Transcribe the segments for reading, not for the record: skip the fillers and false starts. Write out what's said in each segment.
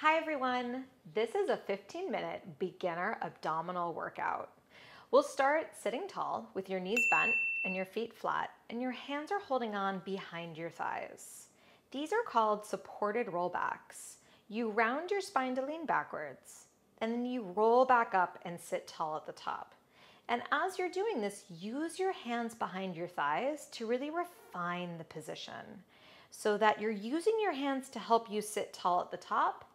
Hi everyone, this is a 15-minute beginner abdominal workout. We'll start sitting tall with your knees bent and your feet flat and your hands are holding on behind your thighs. These are called supported rollbacks. You round your spine to lean backwards and then you roll back up and sit tall at the top. And as you're doing this, use your hands behind your thighs to really refine the position so that you're using your hands to help you sit tall at the top,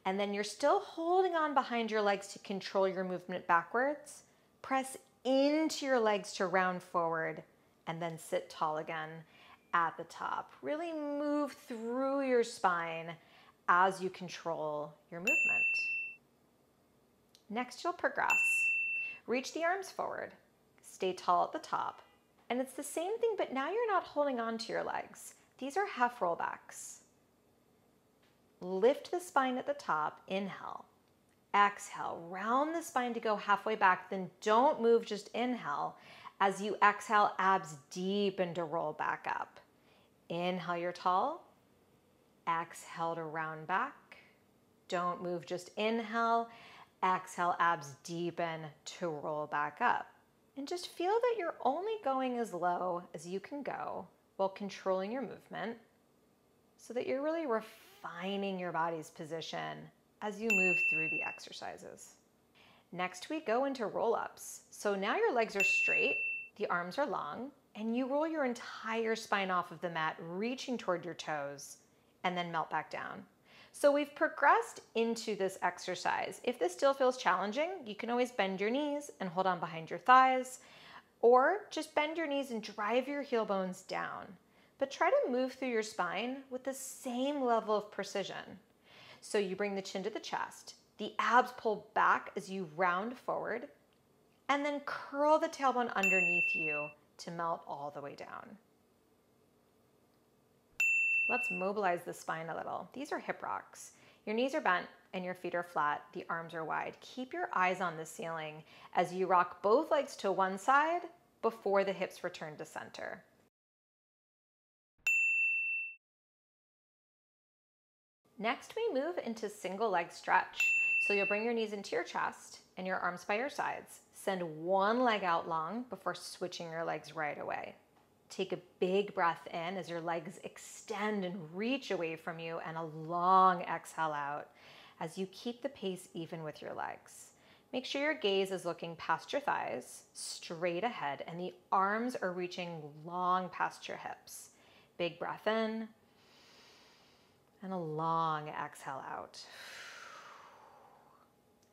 and then you're still holding on behind your legs to control your movement backwards. Press into your legs to round forward and then sit tall again at the top. Really move through your spine as you control your movement. Next, you'll progress. Reach the arms forward, stay tall at the top. And it's the same thing, but now you're not holding on to your legs. These are half rollbacks. Lift the spine at the top, inhale. Exhale, round the spine to go halfway back, then don't move, just inhale. As you exhale, abs deepen to roll back up. Inhale, you're tall. Exhale to round back. Don't move, just inhale. Exhale, abs deepen to roll back up. And just feel that you're only going as low as you can go while controlling your movement so that you're really refining your body's position as you move through the exercises. Next, we go into roll-ups. So now your legs are straight, the arms are long, and you roll your entire spine off of the mat, reaching toward your toes, and then melt back down. So we've progressed into this exercise. If this still feels challenging, you can always bend your knees and hold on behind your thighs, or just bend your knees and drive your heel bones down. But try to move through your spine with the same level of precision. So you bring the chin to the chest, the abs pull back as you round forward, and then curl the tailbone underneath you to melt all the way down. Let's mobilize the spine a little. These are hip rocks. Your knees are bent and your feet are flat, the arms are wide. Keep your eyes on the ceiling as you rock both legs to one side before the hips return to center. Next, we move into single leg stretch. So you'll bring your knees into your chest and your arms by your sides. Send one leg out long before switching your legs right away. Take a big breath in as your legs extend and reach away from you, and a long exhale out as you keep the pace even with your legs. Make sure your gaze is looking past your thighs, straight ahead, and the arms are reaching long past your hips. Big breath in, and a long exhale out.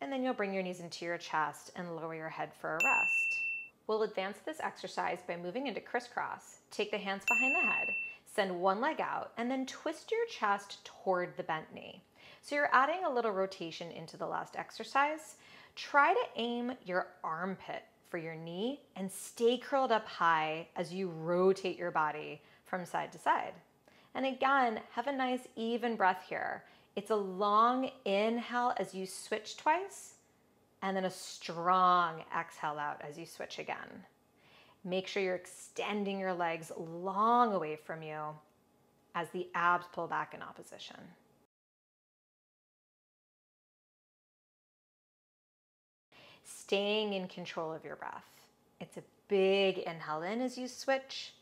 And then you'll bring your knees into your chest and lower your head for a rest. We'll advance this exercise by moving into crisscross. Take the hands behind the head, send one leg out, and then twist your chest toward the bent knee. So you're adding a little rotation into the last exercise. Try to aim your armpit for your knee and stay curled up high as you rotate your body from side to side. And again, have a nice even breath here. It's a long inhale as you switch twice, and then a strong exhale out as you switch again. Make sure you're extending your legs long away from you as the abs pull back in opposition. Staying in control of your breath. It's a big inhale in as you switch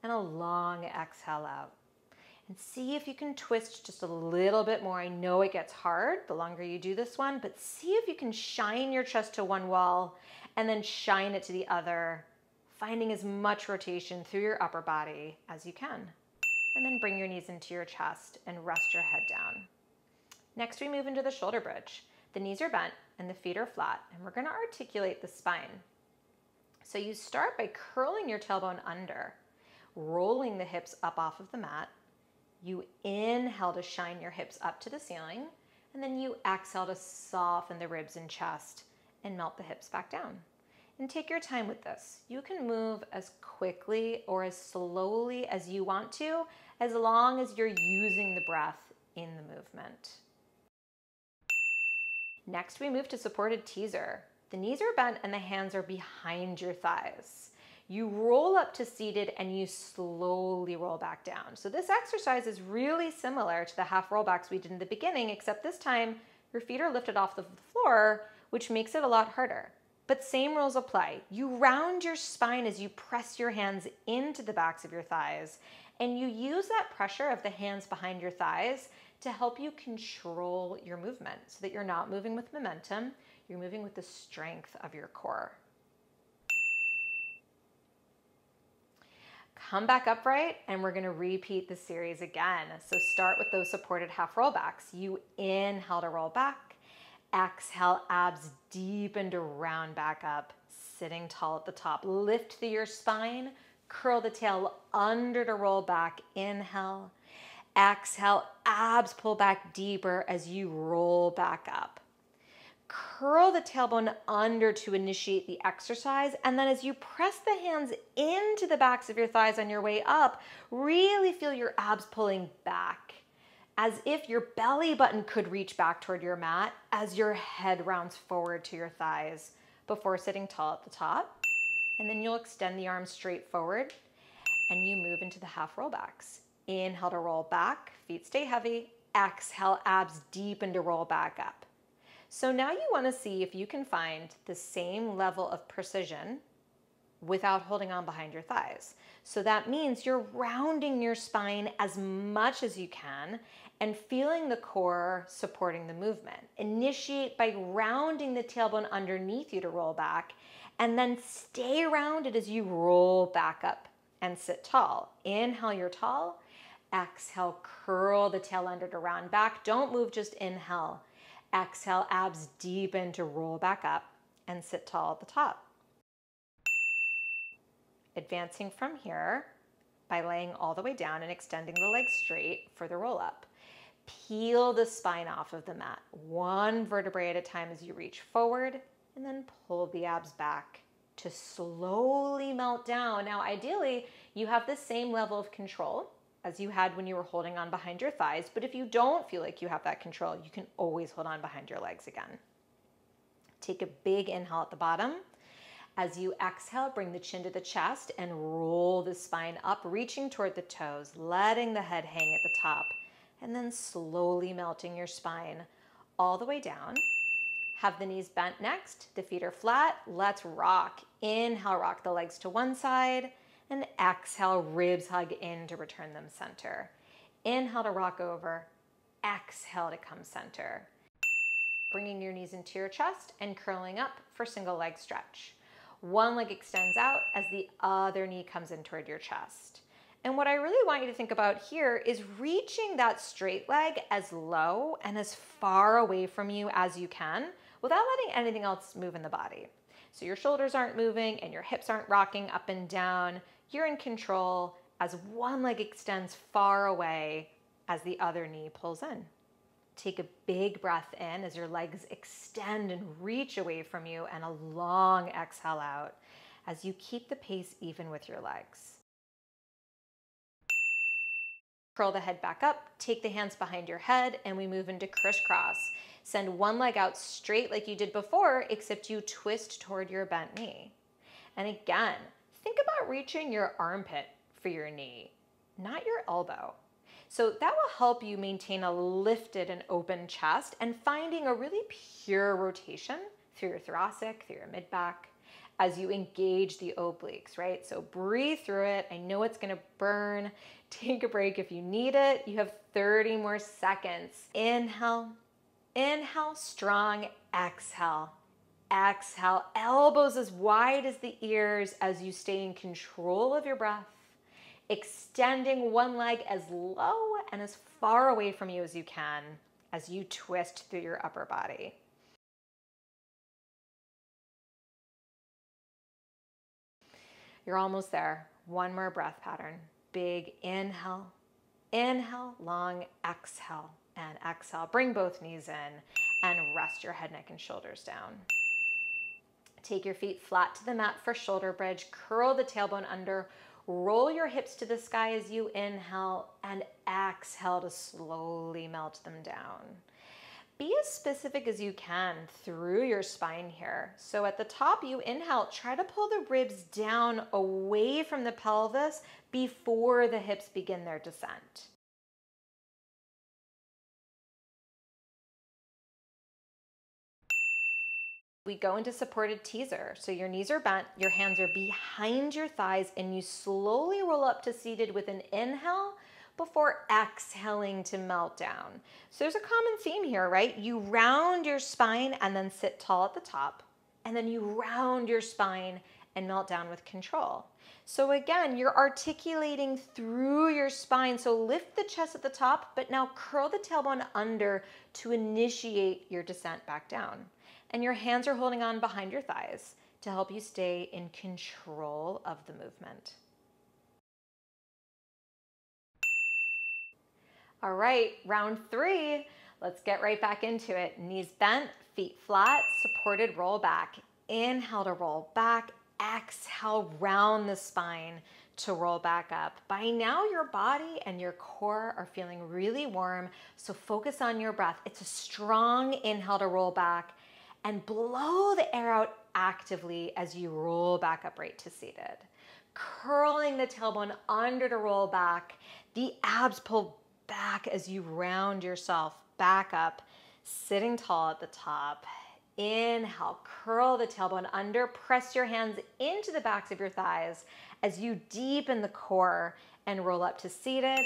and a long exhale out. And see if you can twist just a little bit more. I know it gets hard the longer you do this one, but see if you can shine your chest to one wall and then shine it to the other, finding as much rotation through your upper body as you can. And then bring your knees into your chest and rest your head down. Next, we move into the shoulder bridge. The knees are bent and the feet are flat, and we're going to articulate the spine. So you start by curling your tailbone under, rolling the hips up off of the mat. You inhale to shine your hips up to the ceiling, and then you exhale to soften the ribs and chest and melt the hips back down. And take your time with this. You can move as quickly or as slowly as you want to, as long as you're using the breath in the movement. Next, we move to supported teaser. The knees are bent and the hands are behind your thighs. You roll up to seated and you slowly roll back down. So this exercise is really similar to the half rollbacks we did in the beginning, except this time your feet are lifted off the floor, which makes it a lot harder. But same rules apply. You round your spine as you press your hands into the backs of your thighs, and you use that pressure of the hands behind your thighs to help you control your movement so that you're not moving with momentum, you're moving with the strength of your core. Come back upright and we're gonna repeat the series again. So start with those supported half rollbacks. You inhale to roll back, exhale, abs deepen to round back up, sitting tall at the top. Lift through your spine, curl the tail under to roll back, inhale. Exhale, abs pull back deeper as you roll back up. Curl the tailbone under to initiate the exercise, and then as you press the hands into the backs of your thighs on your way up, really feel your abs pulling back, as if your belly button could reach back toward your mat as your head rounds forward to your thighs before sitting tall at the top. And then you'll extend the arms straight forward and you move into the half rollbacks. Inhale to roll back, feet stay heavy. Exhale, abs deepen to roll back up. So now you want to see if you can find the same level of precision without holding on behind your thighs. So that means you're rounding your spine as much as you can and feeling the core supporting the movement. Initiate by rounding the tailbone underneath you to roll back, and then stay rounded as you roll back up and sit tall. Inhale, you're tall. Exhale, curl the tail under to round back. Don't move, just inhale. Exhale, abs deepen to roll back up and sit tall at the top. Advancing from here by laying all the way down and extending the legs straight for the roll up. Peel the spine off of the mat, one vertebrae at a time as you reach forward, and then pull the abs back to slowly melt down. Now, ideally, you have the same level of control as you had when you were holding on behind your thighs, but if you don't feel like you have that control, you can always hold on behind your legs again. Take a big inhale at the bottom. As you exhale, bring the chin to the chest and roll the spine up, reaching toward the toes, letting the head hang at the top, and then slowly melting your spine all the way down. Have the knees bent next, the feet are flat. Let's rock. Inhale, rock the legs to one side, and exhale, ribs hug in to return them center. Inhale to rock over, exhale to come center. Bringing your knees into your chest and curling up for single leg stretch. One leg extends out as the other knee comes in toward your chest. And what I really want you to think about here is reaching that straight leg as low and as far away from you as you can without letting anything else move in the body. So your shoulders aren't moving and your hips aren't rocking up and down. You're in control as one leg extends far away as the other knee pulls in. Take a big breath in as your legs extend and reach away from you, and a long exhale out as you keep the pace even with your legs. Curl the head back up, take the hands behind your head, and we move into crisscross. Send one leg out straight like you did before, except you twist toward your bent knee. And again, think about reaching your armpit for your knee, not your elbow. So that will help you maintain a lifted and open chest and finding a really pure rotation through your thoracic, through your mid-back, as you engage the obliques, right? So breathe through it. I know it's gonna burn. Take a break if you need it. You have 30 more seconds. Inhale, inhale, strong, exhale. Exhale, elbows as wide as the ears as you stay in control of your breath, extending one leg as low and as far away from you as you can as you twist through your upper body. You're almost there. One more breath pattern. Big inhale, inhale, long exhale, and exhale. Bring both knees in and rest your head, neck, and shoulders down. Take your feet flat to the mat for shoulder bridge. Curl the tailbone under. Roll your hips to the sky as you inhale, and exhale to slowly melt them down. be as specific as you can through your spine here. So at the top, you inhale, try to pull the ribs down away from the pelvis before the hips begin their descent. We go into supported teaser. So your knees are bent, your hands are behind your thighs, and you slowly roll up to seated with an inhale before exhaling to melt down. So there's a common theme here, right? You round your spine and then sit tall at the top, and then you round your spine and melt down with control. So again, you're articulating through your spine. So lift the chest at the top, but now curl the tailbone under to initiate your descent back down. And your hands are holding on behind your thighs to help you stay in control of the movement. All right, round 3. Let's get right back into it. Knees bent, feet flat, supported roll back. Inhale to roll back. Exhale, round the spine to roll back up. By now, your body and your core are feeling really warm, so focus on your breath. It's a strong inhale to roll back, and blow the air out actively as you roll back upright to seated. Curling the tailbone under to roll back. The abs pull back as you round yourself back up, sitting tall at the top. Inhale, curl the tailbone under, press your hands into the backs of your thighs as you deepen the core and roll up to seated.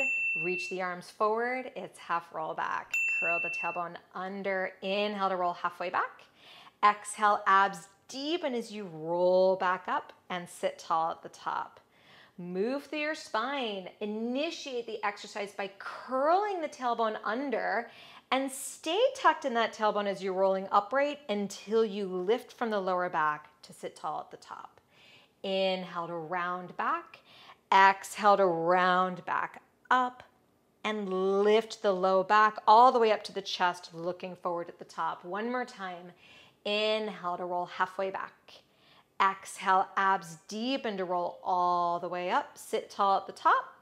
Reach the arms forward, it's half roll back. Curl the tailbone under, inhale to roll halfway back. Exhale, abs deepen as you roll back up and sit tall at the top. Move through your spine. Initiate the exercise by curling the tailbone under and stay tucked in that tailbone as you're rolling upright until you lift from the lower back to sit tall at the top. Inhale to round back. Exhale to round back up and lift the low back all the way up to the chest, looking forward at the top. One more time. Inhale to roll halfway back. Exhale, abs deepen to roll all the way up. Sit tall at the top.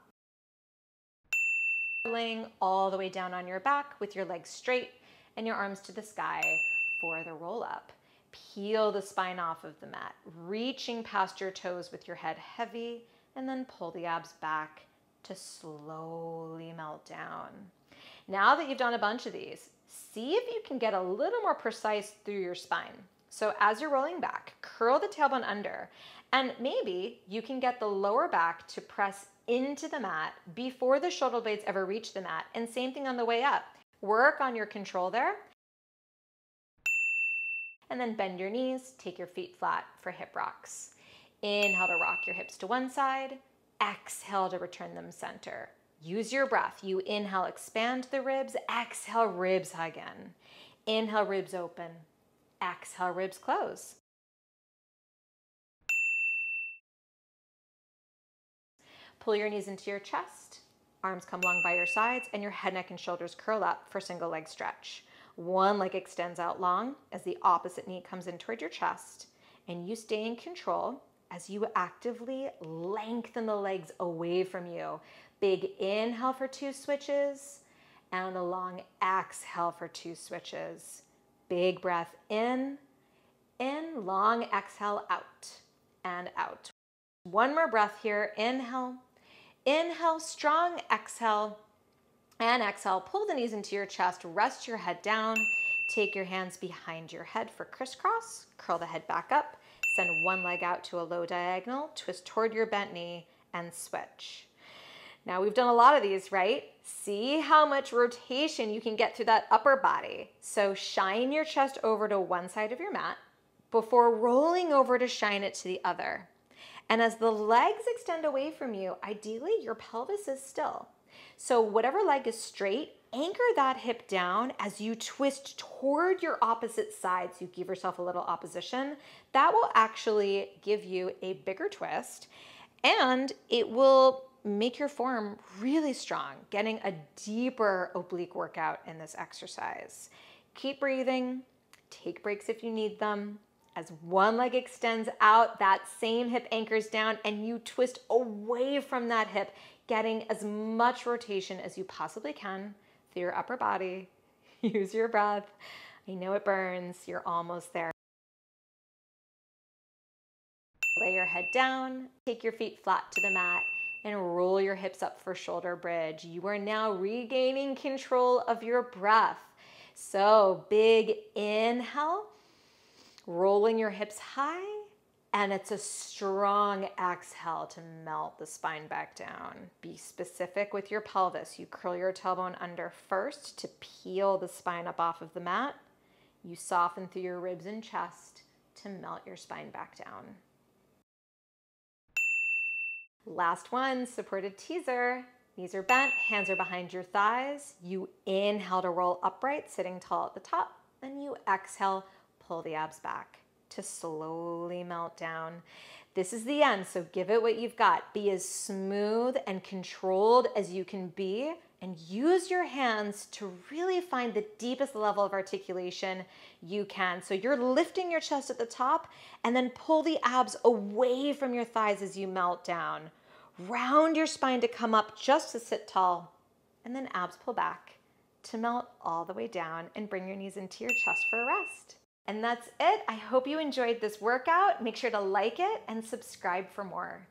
Laying all the way down on your back with your legs straight and your arms to the sky for the roll up. Peel the spine off of the mat, reaching past your toes with your head heavy, and then pull the abs back to slowly melt down. Now that you've done a bunch of these, see if you can get a little more precise through your spine. So as you're rolling back, curl the tailbone under, and maybe you can get the lower back to press into the mat before the shoulder blades ever reach the mat. And same thing on the way up. Work on your control there. And then bend your knees, take your feet flat for hip rocks. Inhale to rock your hips to one side. Exhale to return them center. Use your breath. You inhale, expand the ribs. Exhale, ribs hug in. Inhale, ribs open. Exhale, ribs close. Pull your knees into your chest. Arms come long by your sides, and your head, neck, and shoulders curl up for single leg stretch. One leg extends out long as the opposite knee comes in toward your chest, and you stay in control as you actively lengthen the legs away from you. Big inhale for 2 switches, and a long exhale for 2 switches. Big breath in, long exhale out, and out. One more breath here. Inhale, inhale, strong exhale, and exhale. Pull the knees into your chest, rest your head down. Take your hands behind your head for crisscross. Curl the head back up. Send one leg out to a low diagonal. Twist toward your bent knee and switch. Now we've done a lot of these, right? See how much rotation you can get through that upper body. So shine your chest over to one side of your mat before rolling over to shine it to the other. And as the legs extend away from you, ideally your pelvis is still. So whatever leg is straight, anchor that hip down as you twist toward your opposite side. So you give yourself a little opposition. That will actually give you a bigger twist, and it will make your form really strong, getting a deeper oblique workout in this exercise. Keep breathing, take breaks if you need them. As one leg extends out, that same hip anchors down, and you twist away from that hip, getting as much rotation as you possibly can through your upper body. Use your breath. I know it burns. You're almost there. Lay your head down, take your feet flat to the mat, and roll your hips up for shoulder bridge. You are now regaining control of your breath. So big inhale, rolling your hips high, and it's a strong exhale to melt the spine back down. Be specific with your pelvis. You curl your tailbone under first to peel the spine up off of the mat. You soften through your ribs and chest to melt your spine back down. Last one, supported teaser. Knees are bent, hands are behind your thighs. You inhale to roll upright, sitting tall at the top, and you exhale, pull the abs back to slowly melt down. This is the end, so give it what you've got. Be as smooth and controlled as you can be, and use your hands to really find the deepest level of articulation you can. So you're lifting your chest at the top, and then pull the abs away from your thighs as you melt down. Round your spine to come up just to sit tall, and then abs pull back to melt all the way down and bring your knees into your chest for a rest. And that's it. I hope you enjoyed this workout. Make sure to like it and subscribe for more.